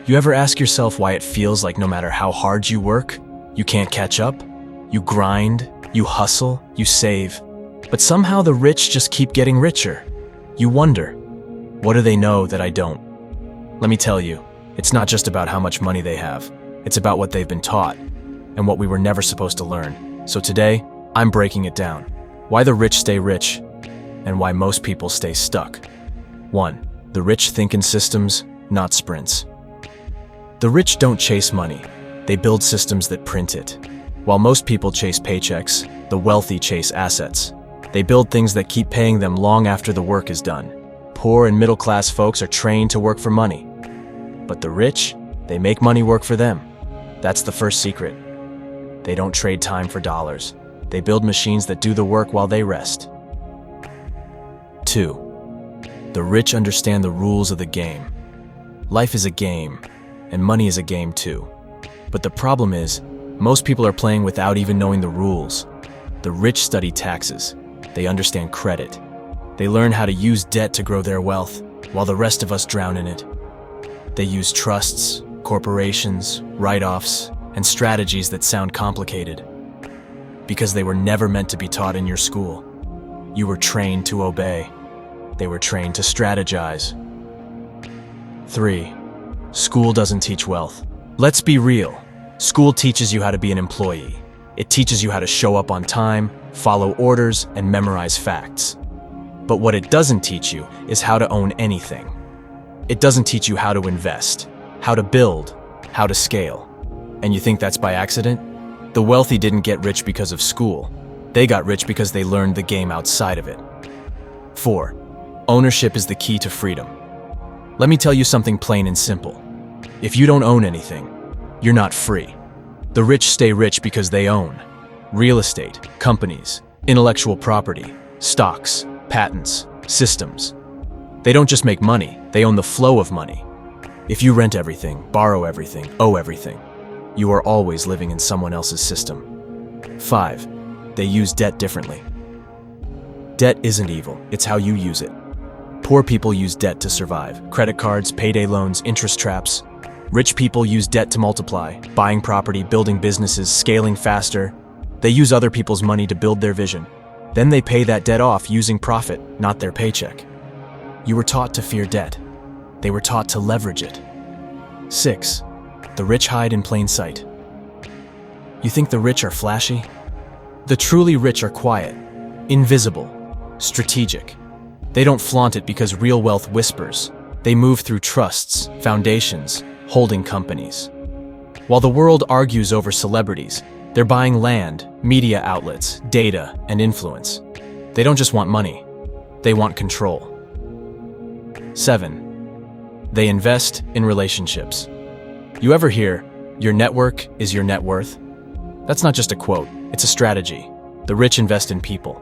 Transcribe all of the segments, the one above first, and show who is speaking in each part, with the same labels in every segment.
Speaker 1: You ever ask yourself why it feels like no matter how hard you work, you can't catch up? You grind, you hustle, you save, but somehow the rich just keep getting richer. You wonder, what do they know that I don't? Let me tell you, it's not just about how much money they have. It's about what they've been taught and what we were never supposed to learn. So today, I'm breaking it down. Why the rich stay rich and why most people stay stuck. 1. The rich think in systems, not sprints. The rich don't chase money. They build systems that print it. While most people chase paychecks, the wealthy chase assets. They build things that keep paying them long after the work is done. Poor and middle-class folks are trained to work for money. But the rich, they make money work for them. That's the first secret. They don't trade time for dollars. They build machines that do the work while they rest. 2. The rich understand the rules of the game. Life is a game, and money is a game too. But the problem is, most people are playing without even knowing the rules. The rich study taxes. They understand credit. They learn how to use debt to grow their wealth, while the rest of us drown in it. They use trusts, corporations, write-offs, and strategies that sound complicated. Because they were never meant to be taught in your school. You were trained to obey. They were trained to strategize. 3. School doesn't teach wealth. Let's be real. School teaches you how to be an employee. It teaches you how to show up on time, follow orders, and memorize facts. But what it doesn't teach you is how to own anything. It doesn't teach you how to invest, how to build, how to scale. And you think that's by accident? The wealthy didn't get rich because of school. They got rich because they learned the game outside of it. 4. Ownership is the key to freedom. Let me tell you something plain and simple. If you don't own anything, you're not free. The rich stay rich because they own real estate, companies, intellectual property, stocks, patents, systems. They don't just make money, they own the flow of money. If you rent everything, borrow everything, owe everything, you are always living in someone else's system. 5. They use debt differently. Debt isn't evil, it's how you use it. Poor people use debt to survive. Credit cards, payday loans, interest traps. Rich people use debt to multiply, buying property, building businesses, scaling faster. They use other people's money to build their vision. Then they pay that debt off using profit, not their paycheck. You were taught to fear debt. They were taught to leverage it. 6. The rich hide in plain sight. You think the rich are flashy? The truly rich are quiet, invisible, strategic. They don't flaunt it because real wealth whispers. They move through trusts, foundations, holding companies. While the world argues over celebrities, they're buying land, media outlets, data, and influence. They don't just want money, they want control. 7. They invest in relationships. You ever hear, your network is your net worth? That's not just a quote, it's a strategy. The rich invest in people.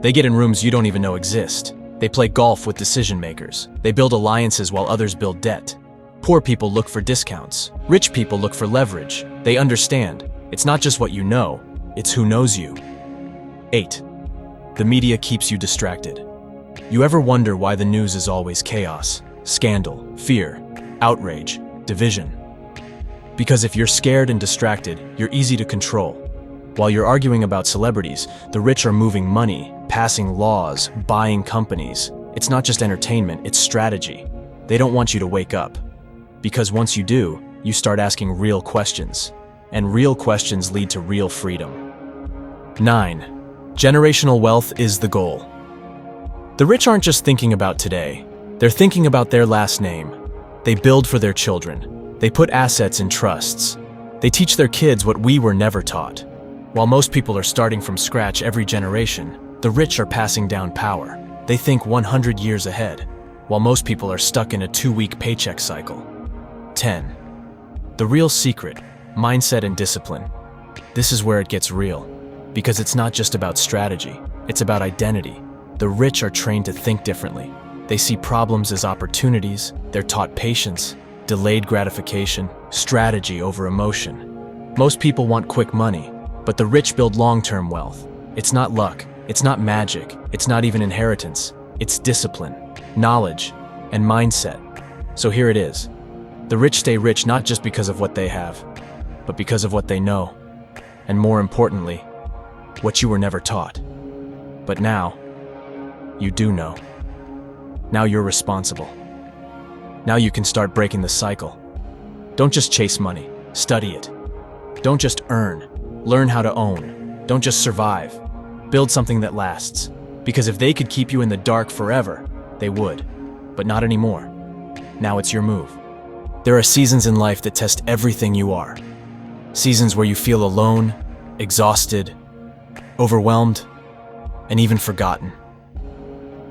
Speaker 1: They get in rooms you don't even know exist. They play golf with decision makers. They build alliances while others build debt. Poor people look for discounts. Rich people look for leverage. They understand. It's not just what you know, it's who knows you. 8. The media keeps you distracted. You ever wonder why the news is always chaos, scandal, fear, outrage, division? Because if you're scared and distracted, you're easy to control. While you're arguing about celebrities, the rich are moving money, passing laws, buying companies. It's not just entertainment, it's strategy. They don't want you to wake up. Because once you do, you start asking real questions. And real questions lead to real freedom. 9. Generational wealth is the goal. The rich aren't just thinking about today. They're thinking about their last name. They build for their children. They put assets in trusts. They teach their kids what we were never taught. While most people are starting from scratch every generation, the rich are passing down power. They think 100 years ahead, while most people are stuck in a 2-week paycheck cycle. 10. The real secret, mindset and discipline. This is where it gets real, because it's not just about strategy, it's about identity. The rich are trained to think differently. They see problems as opportunities, they're taught patience, delayed gratification, strategy over emotion. Most people want quick money, but the rich build long-term wealth. It's not luck, it's not magic, it's not even inheritance. It's discipline, knowledge, and mindset. So here it is. The rich stay rich not just because of what they have, but because of what they know. And more importantly, what you were never taught. But now, you do know. Now you're responsible. Now you can start breaking the cycle. Don't just chase money, study it. Don't just earn, learn how to own. Don't just survive, build something that lasts. Because if they could keep you in the dark forever, they would. But not anymore. Now it's your move. There are seasons in life that test everything you are. Seasons where you feel alone, exhausted, overwhelmed, and even forgotten.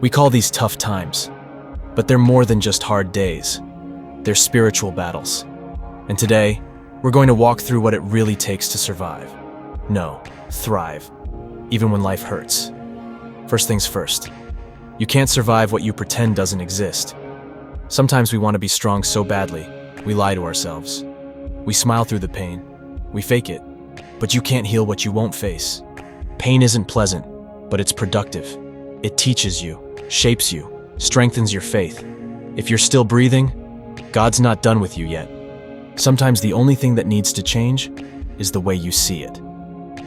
Speaker 1: We call these tough times, but they're more than just hard days. They're spiritual battles. And today, we're going to walk through what it really takes to survive. No, thrive, even when life hurts. First things first, you can't survive what you pretend doesn't exist. Sometimes we want to be strong so badly, we lie to ourselves. We smile through the pain. We fake it. But you can't heal what you won't face. Pain isn't pleasant, but it's productive. It teaches you, shapes you, strengthens your faith. If you're still breathing, God's not done with you yet. Sometimes the only thing that needs to change is the way you see it.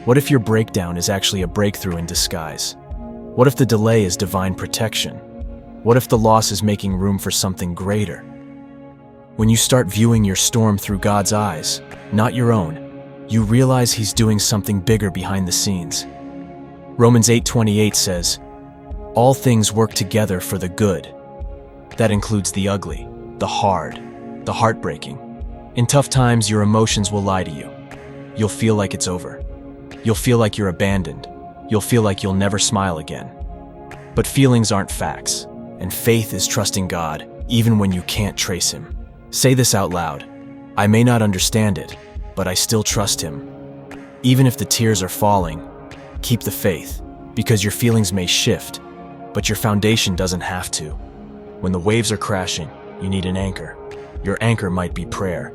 Speaker 1: What if your breakdown is actually a breakthrough in disguise? What if the delay is divine protection? What if the loss is making room for something greater? When you start viewing your storm through God's eyes, not your own, you realize He's doing something bigger behind the scenes. Romans 8:28 says, "All things work together for the good." That includes the ugly, the hard, the heartbreaking. In tough times, your emotions will lie to you. You'll feel like it's over. You'll feel like you're abandoned. You'll feel like you'll never smile again. But feelings aren't facts, and faith is trusting God even when you can't trace Him. Say this out loud. I may not understand it, but I still trust Him. Even if the tears are falling, keep the faith, because your feelings may shift, but your foundation doesn't have to. When the waves are crashing, you need an anchor. Your anchor might be prayer.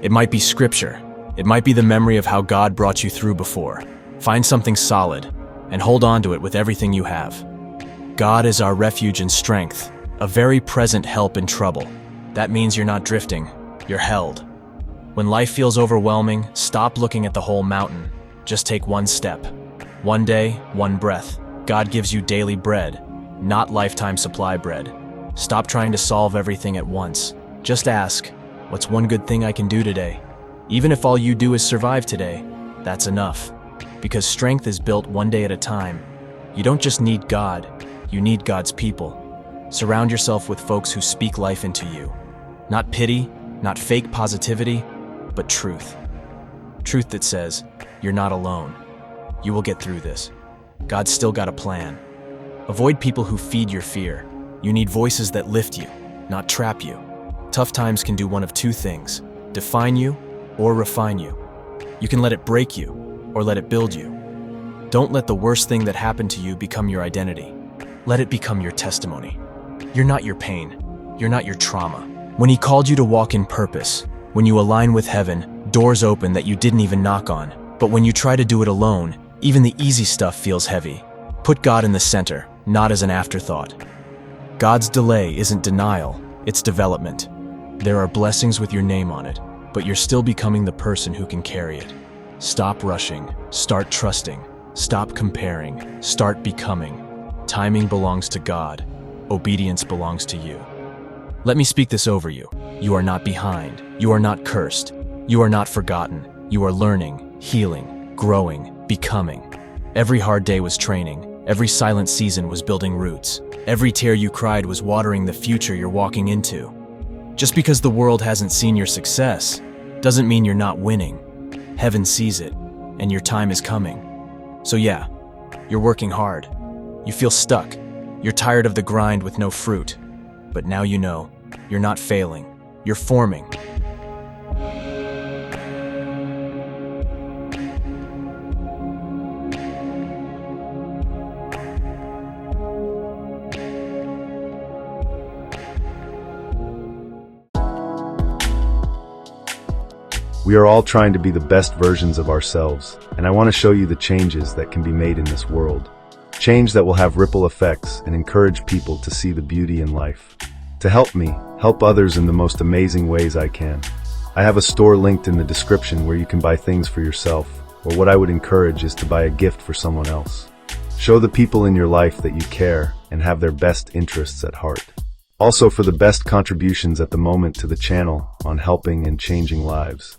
Speaker 1: It might be scripture. It might be the memory of how God brought you through before. Find something solid and hold on to it with everything you have. God is our refuge and strength, a very present help in trouble. That means you're not drifting, you're held. When life feels overwhelming, stop looking at the whole mountain. Just take one step. One day, one breath. God gives you daily bread, not lifetime supply bread. Stop trying to solve everything at once. Just ask, what's one good thing I can do today? Even if all you do is survive today, that's enough. Because strength is built one day at a time. You don't just need God, you need God's people. Surround yourself with folks who speak life into you. Not pity, not fake positivity, but truth. Truth that says, you're not alone. You will get through this. God's still got a plan. Avoid people who feed your fear. You need voices that lift you, not trap you. Tough times can do one of two things: define you or refine you. You can let it break you or let it build you. Don't let the worst thing that happened to you become your identity. Let it become your testimony. You're not your pain. You're not your trauma. When He called you to walk in purpose, when you align with heaven, doors open that you didn't even knock on. But when you try to do it alone, even the easy stuff feels heavy. Put God in the center, not as an afterthought. God's delay isn't denial, it's development. There are blessings with your name on it, but you're still becoming the person who can carry it. Stop rushing, start trusting, stop comparing, start becoming. Timing belongs to God, obedience belongs to you. Let me speak this over you. You are not behind, you are not cursed, you are not forgotten. You are learning, healing, growing, becoming. Every hard day was training, every silent season was building roots. Every tear you cried was watering the future you're walking into. Just because the world hasn't seen your success doesn't mean you're not winning. Heaven sees it, and your time is coming. So yeah, you're working hard. You feel stuck. You're tired of the grind with no fruit. But now you know, you're not failing. You're forming.
Speaker 2: We are all trying to be the best versions of ourselves, and I want to show you the changes that can be made in this world. Change that will have ripple effects and encourage people to see the beauty in life. To help me, help others in the most amazing ways I can. I have a store linked in the description where you can buy things for yourself, or what I would encourage is to buy a gift for someone else. Show the people in your life that you care and have their best interests at heart. Also, for the best contributions at the moment to the channel on helping and changing lives,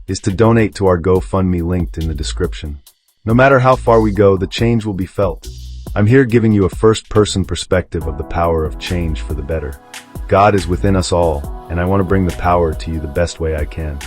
Speaker 2: is to donate to our GoFundMe linked in the description. No matter how far we go, the change will be felt. I'm here giving you a first-person perspective of the power of change for the better. God is within us all, and I want to bring the power to you the best way I can.